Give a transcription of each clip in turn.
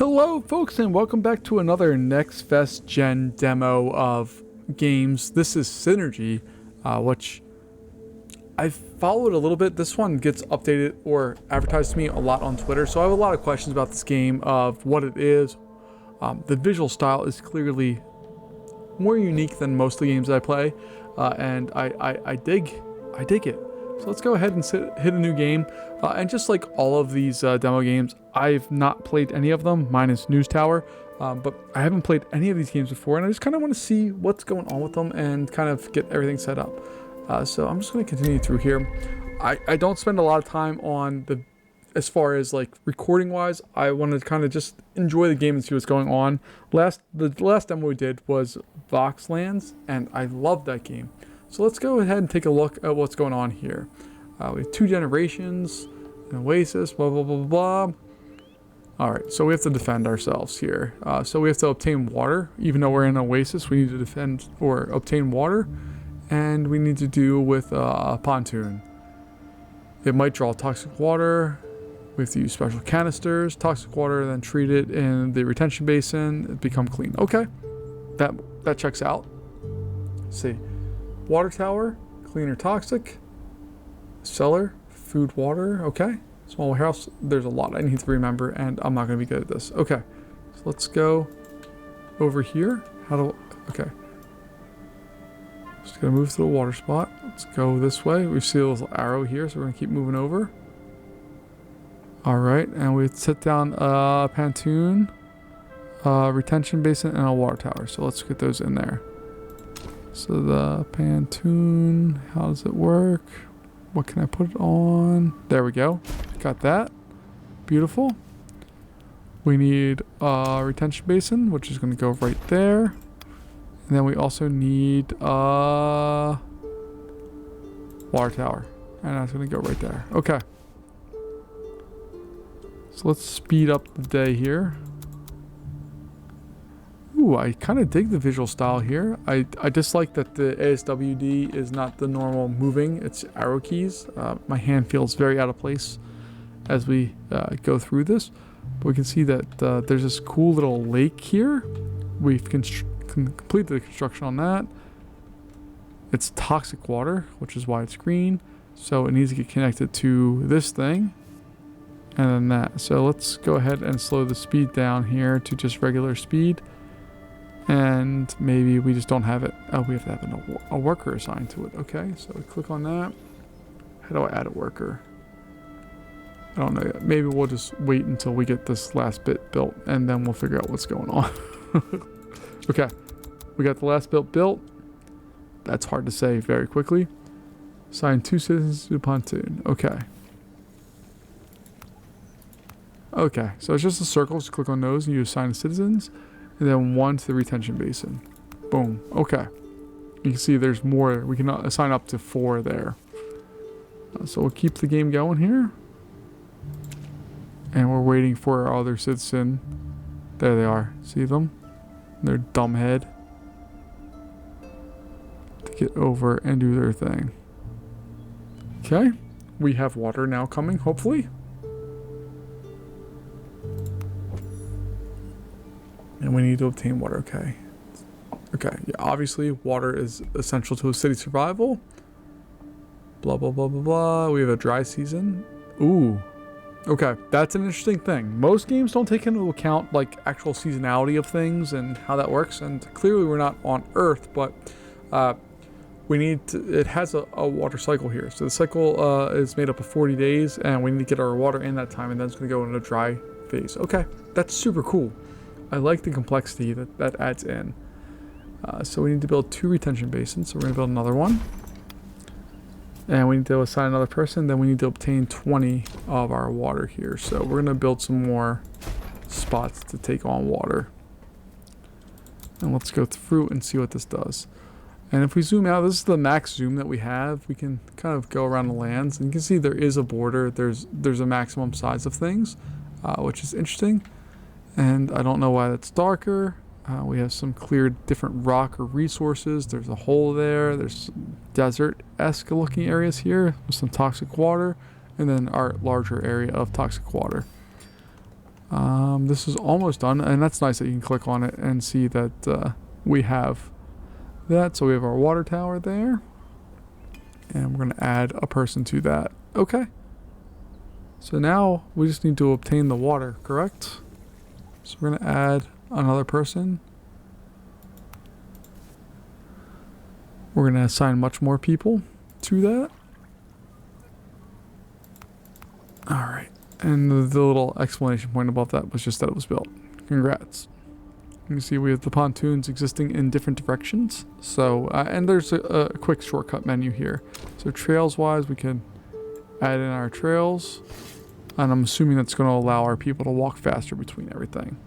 Hello folks and welcome back to another Next Fest Gen demo of games. This is Synergy, which I've followed a little bit. This one gets updated or advertised to me a lot on Twitter, so I have a lot of questions about this game, of what it is. The visual style is clearly more unique than most of the games that I play, and I dig it. So let's go ahead and hit a new game. And just like all of these demo games, I've not played any of them, minus News Tower. But I haven't played any of these games before, and I just kind of want to see what's going on with them and kind of get everything set up. So I'm just going to continue through here. I don't spend a lot of time on as far as like recording wise. I want to kind of just enjoy the game and see what's going on. The last demo we did was Voxlands, and I loved that game. So let's go ahead and take a look at what's going on here. We have 2 generations, an oasis, blah, blah, blah, blah, blah. All right, so we have to defend ourselves here. So we have to obtain water. Even though we're in an oasis, we need to defend or obtain water. And we need to deal with a pontoon. It might draw toxic water. We have to use special canisters, toxic water, then treat it in the retention basin, it become clean. Okay, that checks out. Let's see. Water tower, cleaner toxic. Cellar, food, water. Okay. Small warehouse. There's a lot I need to remember, and I'm not going to be good at this. Okay. So let's go over here. Okay. Just going to move to the water spot. Let's go this way. We see a little arrow here, so we're going to keep moving over. All right. And we set down a pontoon, retention basin, and a water tower. So let's get those in there. So the pontoon, how does it work? What can I put it on? There we go. Got that. Beautiful. We need a retention basin, which is going to go right there. And then we also need a water tower. And that's going to go right there. Okay. So let's speed up the day here. Ooh, I kind of dig the visual style here. I dislike that the ASWD is not the normal moving, it's arrow keys. My hand feels very out of place as we go through this. But we can see that there's this cool little lake here. We've completed the construction on that. It's toxic water, which is why it's green. So it needs to get connected to this thing. And then that. So let's go ahead and slow the speed down here to just regular speed. And maybe we just don't have it. Oh, we have to have a worker assigned to it. Okay, so we click on that. How do I add a worker? I don't know yet. Maybe we'll just wait until we get this last bit built, and then we'll figure out what's going on. Okay, we got the last bit built. That's hard to say very quickly. Assign 2 citizens to the pontoon. Okay. Okay, so it's just a circle. Just click on those and you assign citizens. And then 1 to the retention basin. Boom. Okay. You can see there's more. We can assign up to 4 there. So we'll keep the game going here. And we're waiting for our other citizen. There they are. See them? Their dumb head. To get over and do their thing. Okay. We have water now coming, hopefully. And we need to obtain water. Okay. Okay. Yeah, obviously, water is essential to a city survival. Blah, blah, blah, blah, blah. We have a dry season. Ooh. Okay. That's an interesting thing. Most games don't take into account, like, actual seasonality of things and how that works. And clearly, we're not on Earth, but we need to... It has a water cycle here. So the cycle is made up of 40 days, and we need to get our water in that time, and then it's going to go into a dry phase. Okay. That's super cool. I like the complexity that adds in. So we need to build 2 retention basins. So we're going to build another one. And we need to assign another person. Then we need to obtain 20 of our water here. So we're going to build some more spots to take on water. And let's go through and see what this does. And if we zoom out, this is the max zoom that we have. We can kind of go around the lands. And you can see there is a border. There's a maximum size of things, which is interesting. And I don't know why that's darker. We have some cleared different rock or resources. There's a hole there. There's desert-esque looking areas here with some toxic water. And then our larger area of toxic water. This is almost done, and that's nice that you can click on it and see that we have that. So we have our water tower there, and we're going to add a person to that. Okay. So now we just need to obtain the water, correct? So we're going to add another person. We're going to assign much more people to that. All right. And the little explanation point above that was just that it was built. Congrats. You can see we have the pontoons existing in different directions. So, and there's a quick shortcut menu here. So trails wise, we can add in our trails. And I'm assuming that's going to allow our people to walk faster between everything.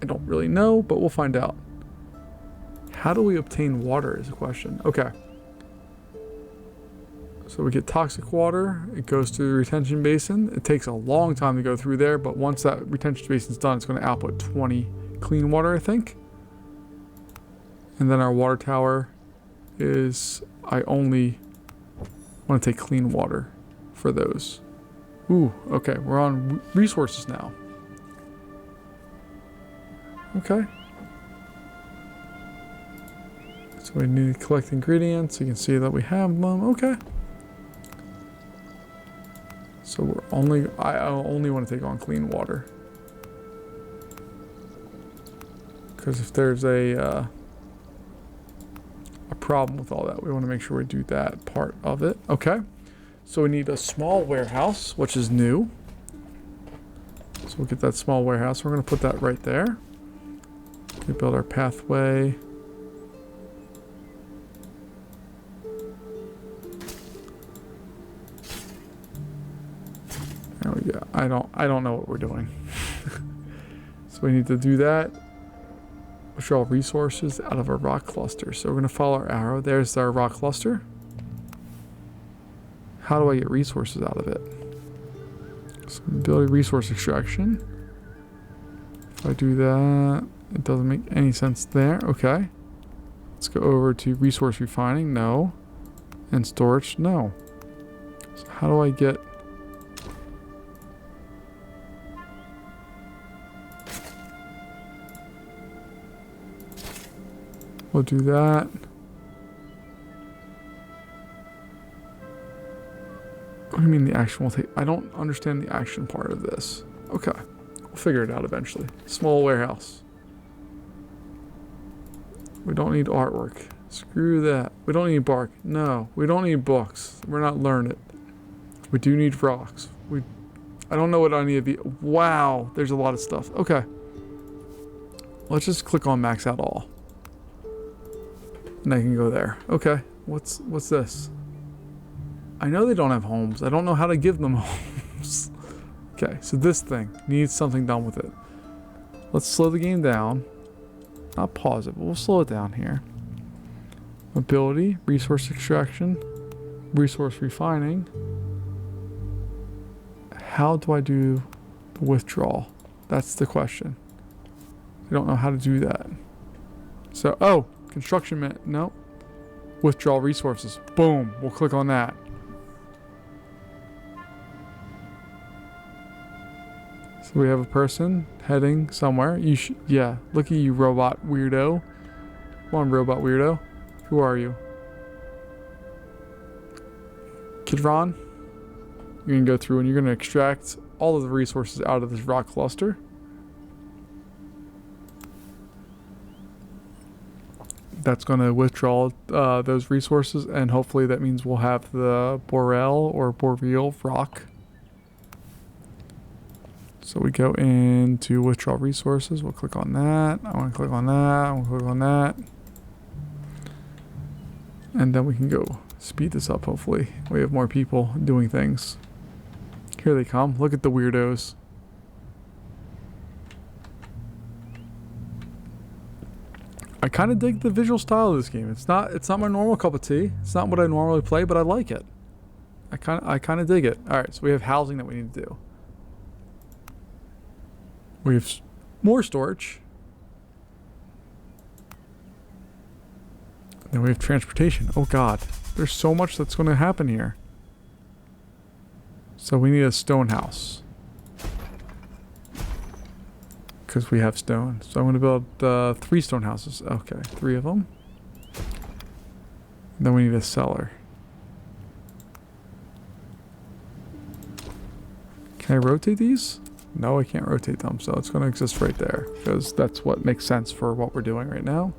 I don't really know, but we'll find out. How do we obtain water is a question. Okay. So we get toxic water, it goes to the retention basin. It takes a long time to go through there, but once that retention basin's done, it's going to output 20 clean water, I think. And then our water tower is, I only want to take clean water for those. Ooh, okay, we're on resources now. Okay. So we need to collect ingredients. You can see that we have them. Okay. So I only want to take on clean water. Because if there's a problem with all that, we want to make sure we do that part of it. Okay. So we need a small warehouse, which is new. So we'll get that small warehouse. We're going to put that right there. We build our pathway. There we go. I don't know what we're doing. So we need to do that. Withdraw resources out of a rock cluster. So we're going to follow our arrow. There's our rock cluster. How do I get resources out of it? So ability resource extraction. If I do that, it doesn't make any sense there. Okay. Let's go over to resource refining. No. And storage. No. So how do I get... We'll do that. What do you mean the action will take? I don't understand the action part of this. Okay. We'll figure it out eventually. Small warehouse. We don't need artwork. Screw that. We don't need bark. No. We don't need books. We're not learned. We do need rocks. I don't know what any of you... Wow. There's a lot of stuff. Okay. Let's just click on max out all. And I can go there. Okay. What's this? I know they don't have homes. I don't know how to give them homes. Okay, so this thing needs something done with it. Let's slow the game down. Not pause it, but we'll slow it down here. Ability, resource extraction, resource refining. How do I do the withdrawal? That's the question. I don't know how to do that. So, oh, construction, no. Withdraw resources. Boom, we'll click on that. So we have a person heading somewhere. Yeah, look at you, robot weirdo. Come on, robot weirdo. Who are you? Kidron? You're going to go through and you're going to extract all of the resources out of this rock cluster. That's going to withdraw those resources, and hopefully that means we'll have the Borel or Boreal rock. So we go into withdraw resources. We'll click on that. I want to click on that. I want to click on that. And then we can go speed this up, hopefully. We have more people doing things. Here they come. Look at the weirdos. I kind of dig the visual style of this game. It's not my normal cup of tea. It's not what I normally play, but I like it. I kind of dig it. All right, so we have housing that we need to do. We have more storage. Then we have transportation. Oh god, there's so much that's going to happen here. So we need a stone house. because we have stone. So I'm going to build 3 stone houses. Okay, 3 of them. Then we need a cellar. Can I rotate these? No, I can't rotate them, so it's going to exist right there because that's what makes sense for what we're doing right now.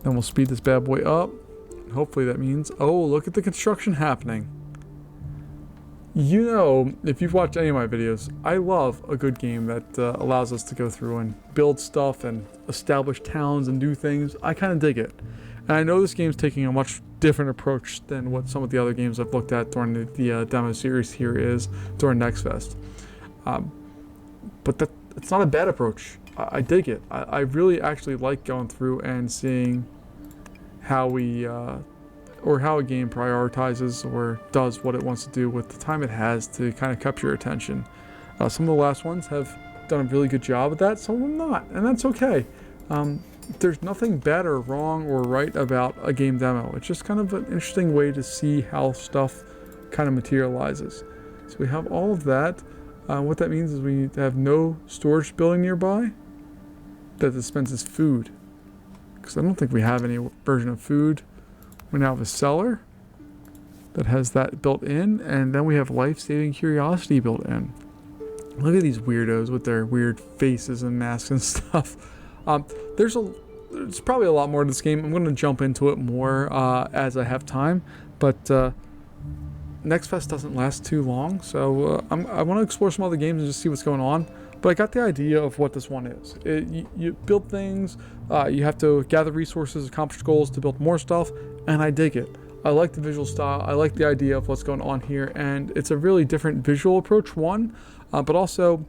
Then we'll speed this bad boy up. Hopefully that means... Oh, look at the construction happening. You know, if you've watched any of my videos, I love a good game that allows us to go through and build stuff and establish towns and do things. I kind of dig it. And I know this game's taking a much different approach than what some of the other games I've looked at during the demo series here is during Next Fest. But it's not a bad approach. I dig it. I really actually like going through and seeing how we... or how a game prioritizes or does what it wants to do with the time it has to kind of capture your attention. Some of the last ones have done a really good job at that, some of them not, and that's okay. There's nothing bad or wrong or right about a game demo. It's just kind of an interesting way to see how stuff kind of materializes. So we have all of that. What that means is we need to have no storage building nearby that dispenses food, because I don't think we have any version of food. We now have a cellar that has that built in, and then we have life-saving curiosity built in. Look at these weirdos with their weird faces and masks and stuff. There's probably a lot more to this game. I'm going to jump into it more as I have time, but Next Fest doesn't last too long, so I want to explore some other games and just see what's going on. But I got the idea of what this one is. You build things, you have to gather resources, accomplish goals to build more stuff, and I dig it. I like the visual style, I like the idea of what's going on here, and it's a really different visual approach, but also,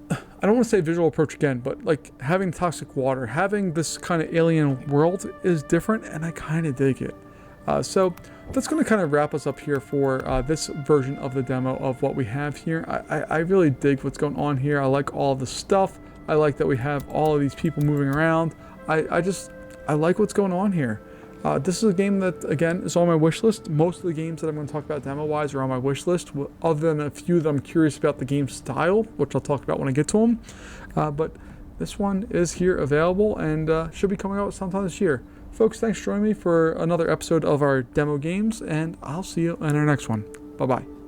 I don't want to say visual approach again, but like having toxic water, having this kind of alien world is different, and I kind of dig it. So that's going to kind of wrap us up here for this version of the demo of what we have here. I really dig what's going on here. I like all the stuff. I like that we have all of these people moving around. I like what's going on here. This is a game that, again, is on my wish list. Most of the games that I'm going to talk about demo-wise are on my wish list, other than a few that I'm curious about the game style, which I'll talk about when I get to them. But this one is here available and should be coming out sometime this year. Folks, thanks for joining me for another episode of our demo games, and I'll see you in our next one. Bye-bye.